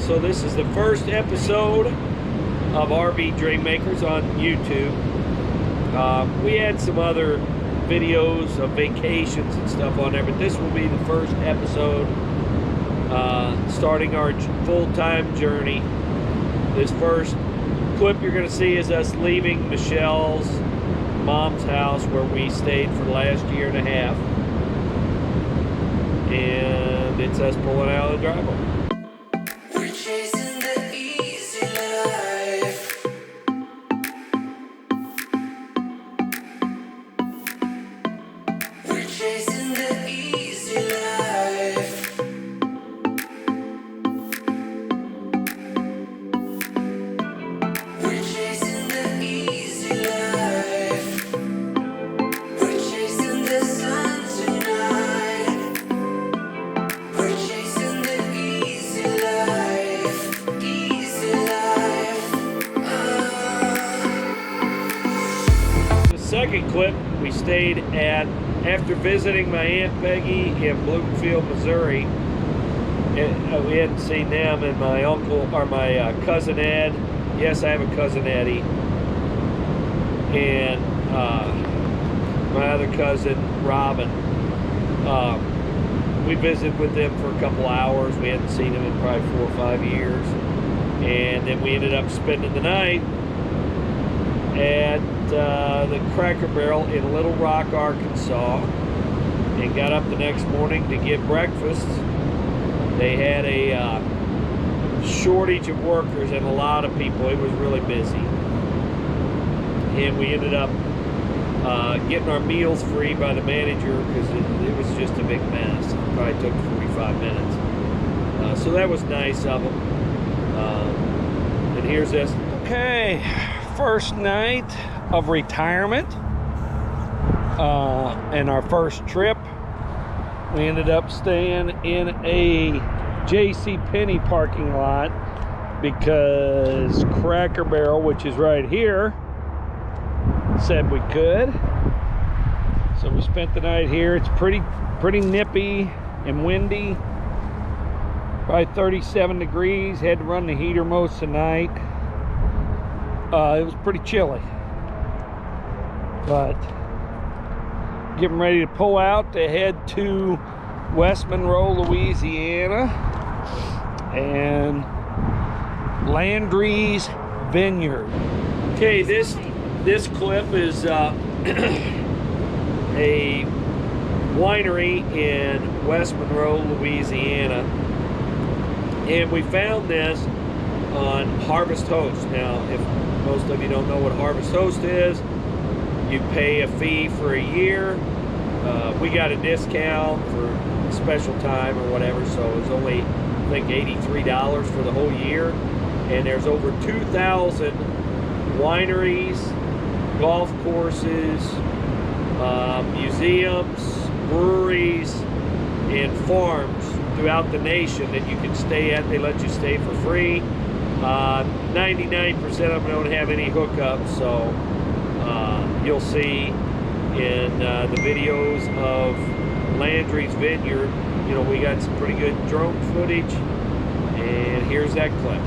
So this is the first episode of RV Dream Makers on YouTube. We had some other videos of vacations and stuff on there, but this will be the first episode starting our full-time journey. This first clip you're going to see is us leaving Michelle's mom's house where we stayed for the last year and a half, and it's us pulling out of the driveway. Second clip, we stayed at, after visiting my Aunt Peggy in Bloomfield, Missouri. And we hadn't seen them, and my uncle, or my cousin Ed. Yes, I have a cousin Eddie. And my other cousin Robin. We visited with them for a couple hours. We hadn't seen them in probably 4 or 5 years. And then we ended up spending the night at the Cracker Barrel in Little Rock, Arkansas, and got up the next morning to get breakfast. They had a shortage of workers and a lot of people. It was really busy, and we ended up getting our meals free by the manager because it was just a big mess. It probably took 45 minutes. So that was nice of them. And here's this. Okay, first night of retirement and our first trip. We ended up staying in a JCPenney parking lot because Cracker Barrel, which is right here, said we could. So we spent the night here. It's pretty nippy and windy, probably 37 degrees. Had to run the heater most of the night. It was pretty chilly, but getting ready to pull out to head to West Monroe, Louisiana, and Landry's Vineyard. Okay, this clip is a winery in West Monroe, Louisiana, and we found this on Harvest Host. Now, if most of you don't know what Harvest Host is, you pay a fee for a year. We got a discount for a special time or whatever, so it was only, I think, $83 for the whole year. And there's over 2,000 wineries, golf courses, museums, breweries, and farms throughout the nation that you can stay at. They let you stay for free. 99% of them don't have any hookups, so you'll see in the videos of Landry's Vineyard, you know, we got some pretty good drone footage, and here's that clip.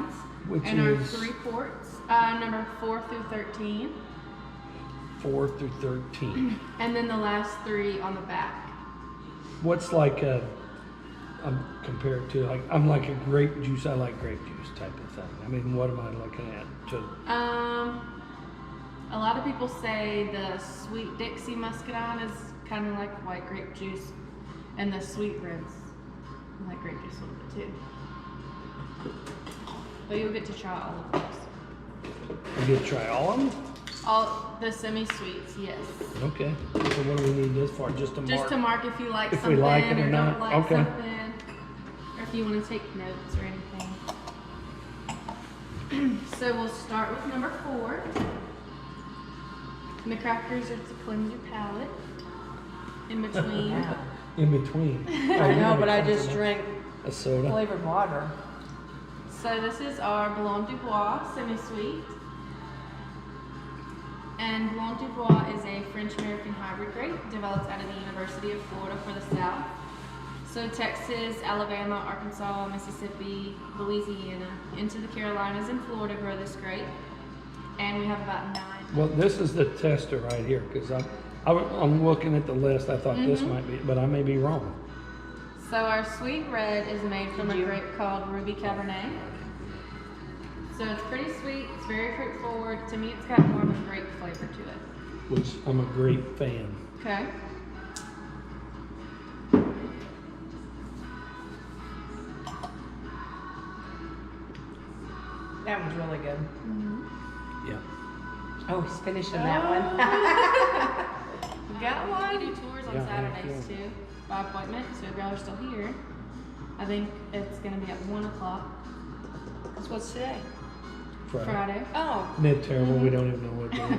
pounds. Which and is? our 3 quarts, number 4 through 13. 4 through 13. And then the last 3 on the back. What's like compared to, like, I'm like a grape juice, I like grape juice type of thing. I mean, what am I looking at? A lot of people say the Sweet Dixie Muscadine is kind of like white grape juice, and the Sweet Reds like grape juice a little bit too. But you'll get to try all of those. You get to try all of them? All the semi-sweets, yes. Okay. So what do we need this for? Just to mark? Just to mark if you like if something we like it or don't not. like Okay. something, or if you want to take notes or anything. So we'll start with number 4. And the crackers are to cleanse your palate. In between. In between. I know, but I just drank a soda. flavored water. So this is our Blanc du Bois semi-sweet. And Blanc du Bois is a French-American hybrid grape developed out of the University of Florida for the South. So Texas, Alabama, Arkansas, Mississippi, Louisiana, into the Carolinas and Florida grow this grape. And we have about 9. Well, this is the tester right here, because I'm looking at the list. I thought this might be, but I may be wrong. So our Sweet Red is made from a grape called Ruby Cabernet. So it's pretty sweet, it's very fruit forward. To me, it's got more of a grape flavor to it. Which I'm a grape fan. Okay. That was really good. Yeah. Oh, he's finishing that one. We got one. We do tours on Yeah, Saturdays too, by appointment. So if y'all are still here, I think it's gonna be at 1 o'clock That's what's today. Friday. Oh, Isn't it terrible? We don't even know what day it is.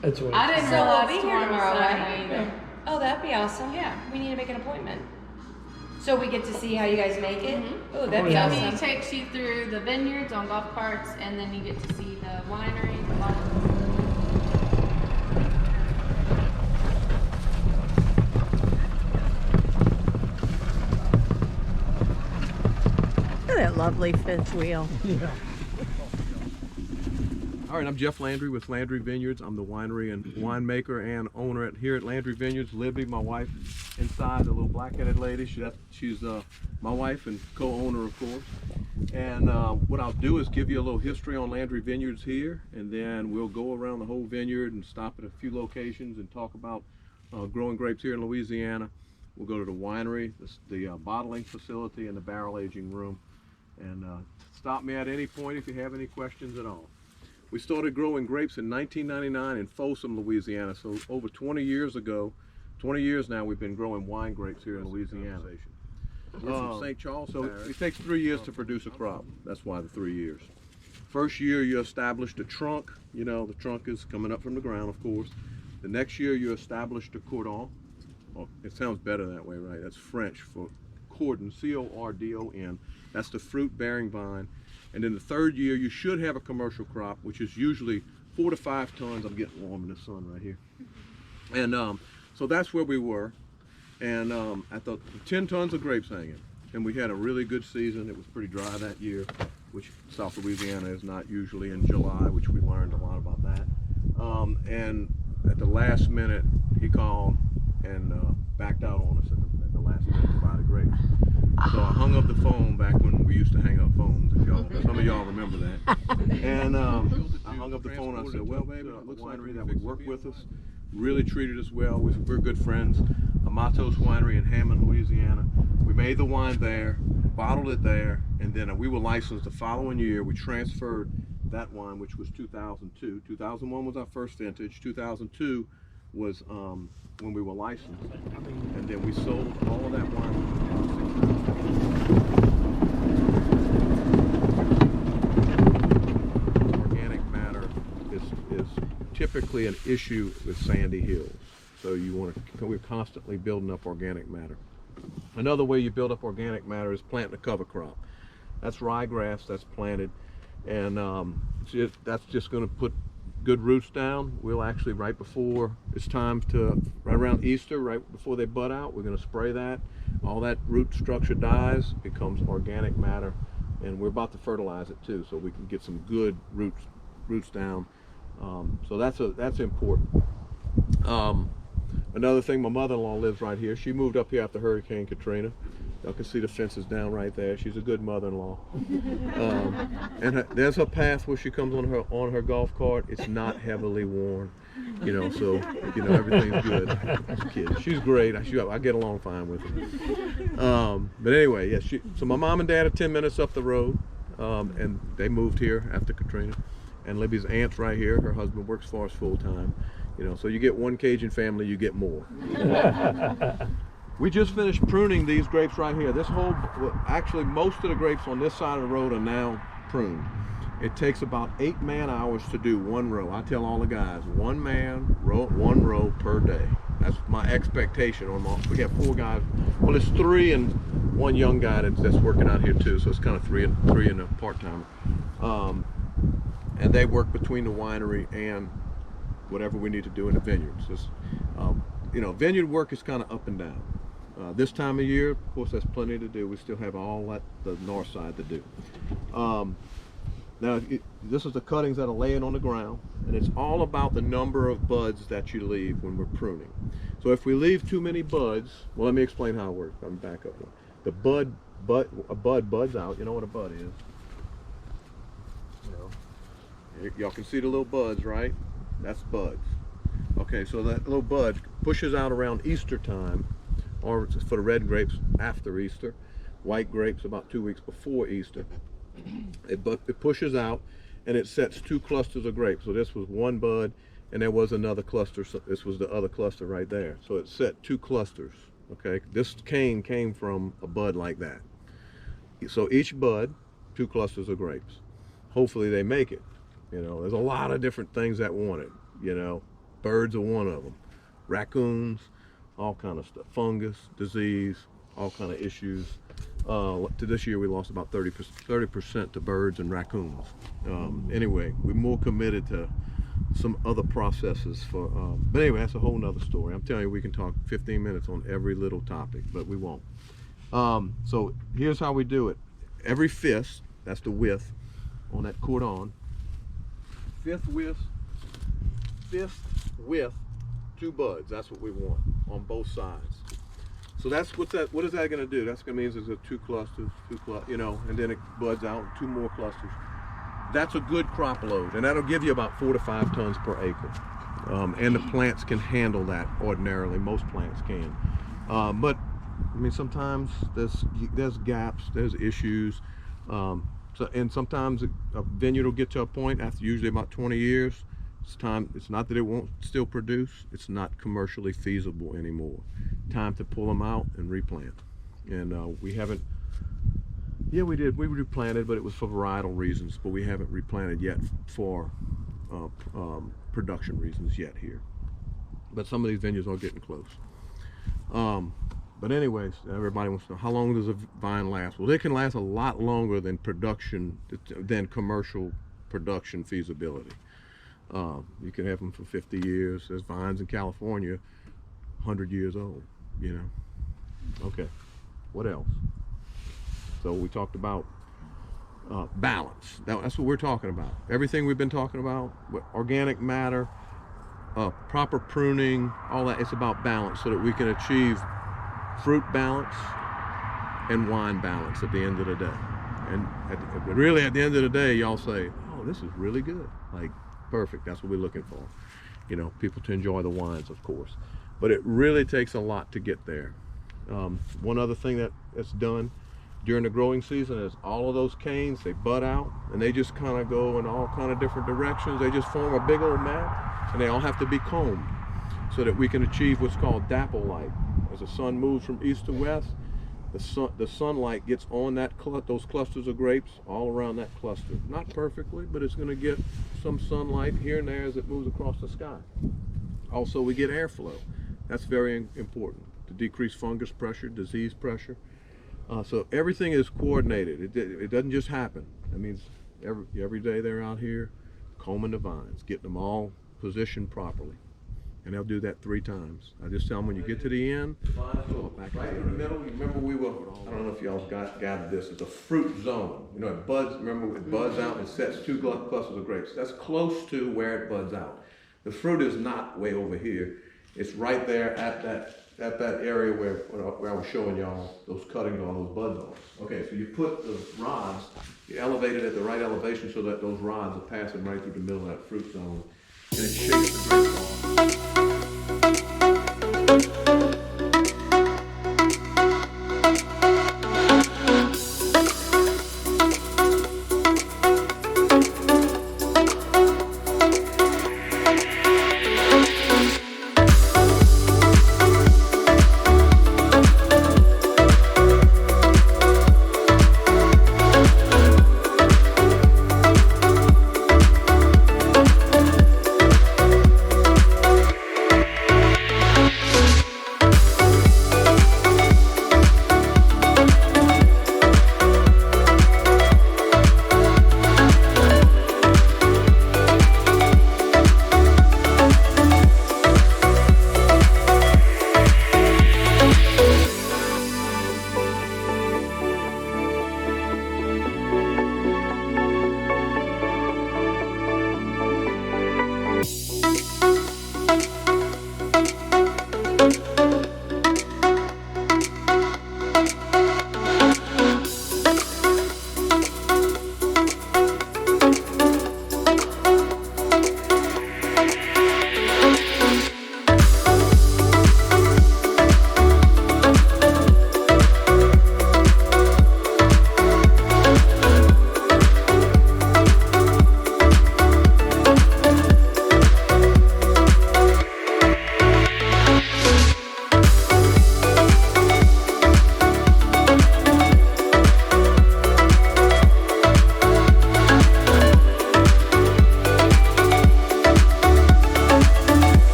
That's what I didn't So realize we'll be here tomorrow was tomorrow, Saturday right? either. oh, that'd be awesome. Yeah. We need to make an appointment. So we get to see how you guys make it. Oh, that'd be yeah. So he awesome. takes you through the vineyards on golf carts, and then you get to see the winery, the bottles. Look at that lovely fifth wheel. Yeah. All right, I'm Jeff Landry with Landry Vineyards. I'm the winery and winemaker and owner here at Landry Vineyards. Libby, my wife, inside, the little black-headed lady. She's my wife and co-owner, of course. And what I'll do is give you a little history on Landry Vineyards here, and then we'll go around the whole vineyard and stop at a few locations and talk about growing grapes here in Louisiana. We'll go to the winery, the bottling facility, and the barrel aging room. And stop me at any point if you have any questions at all. We started growing grapes in 1999 in Folsom, Louisiana. So over 20 years ago, 20 years now, we've been growing wine grapes here in Louisiana. We're from St. Charles, so it takes 3 years to produce a crop. That's why the 3 years. First year, you established a trunk. You know, the trunk is coming up from the ground, of course. The next year, you established a cordon. Oh, it sounds better that way, right? That's French for cordon, C-O-R-D-O-N. That's the fruit-bearing vine. And then the third year, you should have a commercial crop, which is usually 4 to 5 tons. I'm getting warm in the sun right here. And so that's where we were. And I thought 10 tons of grapes hanging. And we had a really good season. It was pretty dry that year, which South Louisiana is not usually in July, which we learned a lot about that. And at the last minute, he called and backed out on us at the last minute to buy the grapes. So I hung up the phone back when we used to hang up phones, if some of y'all remember that. And I hung up the phone and I said, well, baby, it looks like that would work with us. Really treated us well. We're good friends. Amatos Winery in Hammond, Louisiana. We made the wine there, bottled it there, and then we were licensed the following year. We transferred that wine, which was 2002. 2001 was our first vintage. 2002 was when we were licensed. And then we sold all of that wine. Organic matter is typically an issue with sandy hills. So we're constantly building up organic matter. Another way you build up organic matter is planting a cover crop. That's ryegrass that's planted, and that's just going to put good roots down. We'll actually, right before it's time to, right around Easter, right before they bud out, we're going to spray that. All that root structure dies, becomes organic matter and we're about to fertilize it too, so we can get some good roots down. So that's important. Another thing, my mother-in-law lives right here. She moved up here after Hurricane Katrina. Y'all can see the fences down right there. She's a good mother-in-law. And there's her path where she comes on her golf cart. It's not heavily worn, you know. So you know everything's good. She's great. I get along fine with her. But anyway, yeah. So my mom and dad are 10 minutes up the road, and they moved here after Katrina. And Libby's aunt's right here. Her husband works for us full time. You know, so you get one Cajun family, you get more. We just finished pruning these grapes right here. Actually most of the grapes on this side of the road are now pruned. It takes about 8 man-hours to do one row. I tell all the guys, one row per day. That's my expectation. We have 4 guys. Well, it's 3 and 1 young guy that's working out here too. So it's kind of 3 and a part-timer. And they work between the winery and whatever we need to do in the vineyards. You know, vineyard work is kind of up and down. This time of year, of course, there's plenty to do. We still have all the north side to do. Now, this is the cuttings that are laying on the ground, and it's all about the number of buds that you leave when we're pruning. So if we leave too many buds, well, let me explain how it works. Let me back up one. A bud buds out. You know what a bud is? You know, y'all can see the little buds, right? That's buds. Okay, so that little bud pushes out around Easter time, or for the red grapes after Easter, white grapes about 2 weeks before Easter. It pushes out and it sets 2 clusters of grapes. So this was one bud and there was another cluster. So this was the other cluster right there. So it set 2 clusters. Okay, this cane came from a bud like that. So each bud, 2 clusters of grapes. Hopefully they make it. You know, there's a lot of different things that want it. You know, birds are one of them. Raccoons, all kind of stuff. Fungus, disease, all kind of issues. To this year we lost about 30% to birds and raccoons. Anyway, we're more committed to some other processes for, but anyway, that's a whole nother story. I'm telling you, we can talk 15 minutes on every little topic, but we won't. So here's how we do it. Every fifth, that's the width on that cordon, fifth width, 2 buds. That's what we want on both sides. So that's what is that going to do? That's going to mean there's 2 clusters, you know, and then it buds out 2 more clusters. That's a good crop load, and that'll give you about 4 to 5 tons per acre. And the plants can handle that ordinarily. Most plants can. But I mean, sometimes there's gaps, there's issues. And sometimes a vineyard will get to a point after usually about 20 years. It's not that it won't still produce, it's not commercially feasible anymore. Time to pull them out and replant. And we haven't, we replanted, but it was for varietal reasons, but we haven't replanted yet for production reasons yet here. But some of these vineyards are getting close. But anyways, everybody wants to know, how long does a vine last? Well, they can last a lot longer than commercial production feasibility. You can have them for 50 years. There's vines in California 100 years old, you know. Okay, what else? So we talked about balance. That's what we're talking about. Everything we've been talking about, organic matter, proper pruning, all that, it's about balance so that we can achieve fruit balance and wine balance at the end of the day. And really at the end of the day, y'all say, oh, this is really good. Like, perfect, that's what we're looking for. You know, people to enjoy the wines, of course. But it really takes a lot to get there. One other thing that's done during the growing season is all of those canes, they bud out and they just kind of go in all kind of different directions. They just form a big old mat and they all have to be combed so that we can achieve what's called dapple light. As the sun moves from east to west, the sunlight gets on those clusters of grapes all around that cluster. Not perfectly, but it's going to get some sunlight here and there as it moves across the sky. Also, we get airflow. That's very important to decrease fungus pressure, disease pressure. So everything is coordinated. It doesn't just happen. That means every day they're out here combing the vines, getting them all positioned properly. and they'll do that 3 times. I just tell them when you get to the end, right in the middle. You remember we were, I don't know if y'all gathered this, it's a fruit zone. You know, it buds, remember it buds out and sets 2 clusters of grapes. That's close to where it buds out. The fruit is not way over here. It's right there at that area where I was showing y'all those cuttings on those bud zones. Okay, so you put the rods, you elevate it at the right elevation so that those rods are passing right through the middle of that fruit zone, and it shakes the grapes off.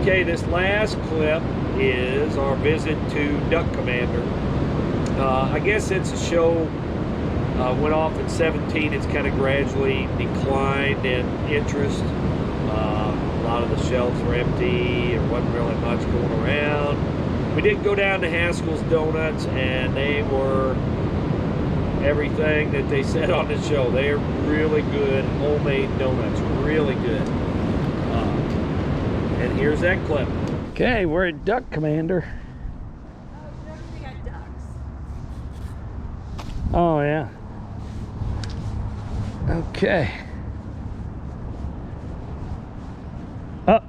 Okay, this last clip is our visit to Duck Commander. I guess since the show went off in 17, it's kind of gradually declined in interest. A lot of the shelves were empty. There wasn't really much going around. We did go down to Haskell's Donuts, and they were everything that they said on the show. They're really good homemade donuts, really good. And here's that clip. Okay, we're at Duck Commander. We got ducks. Oh yeah. Okay. Up.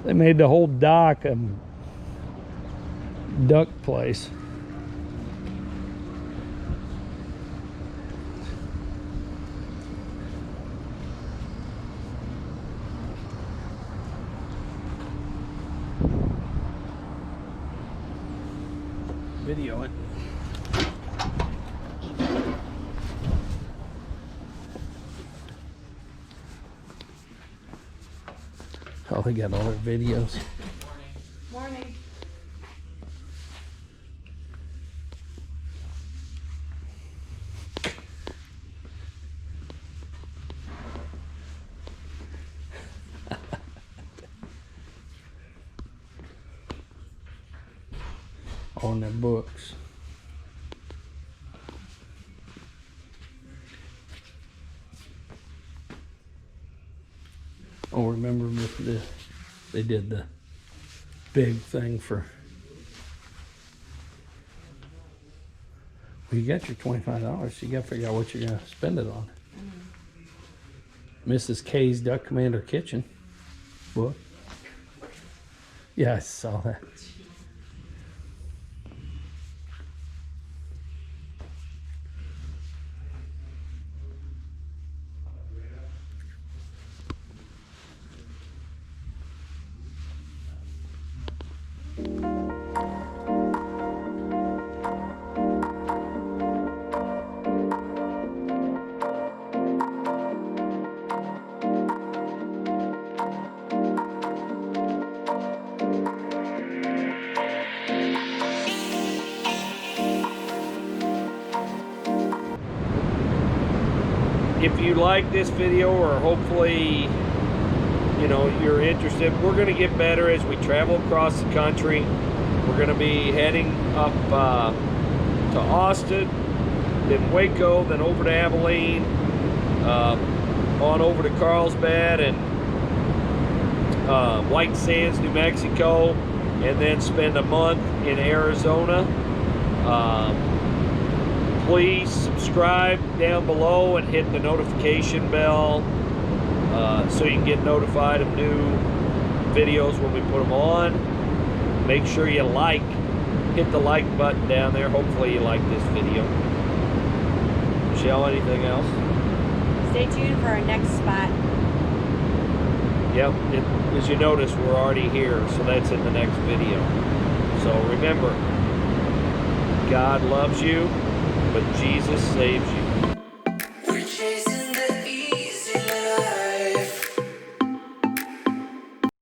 They made the whole dock a duck place. Video it. Oh, they got all their videos. Morning. On their books. Oh, remember with the, they did the big thing for, well, you got your $25, so you got to figure out what you're going to spend it on. Mrs. K's Duck Commander Kitchen book. Yeah, I saw that. if you like this video, or hopefully, you know, you're interested, we're going to get better as we travel across the country. We're going to be heading up to Austin, then Waco, then over to Abilene, on over to Carlsbad and White Sands, New Mexico, and then spend a month in Arizona. Please subscribe down below and hit the notification bell so you can get notified of new videos when we put them on. Make sure you hit the like button down there. Hopefully you like this video. Michelle, anything else? Stay tuned for our next spot. Yep, as you notice, we're already here, so that's in the next video. So remember, God loves you, but Jesus saves you.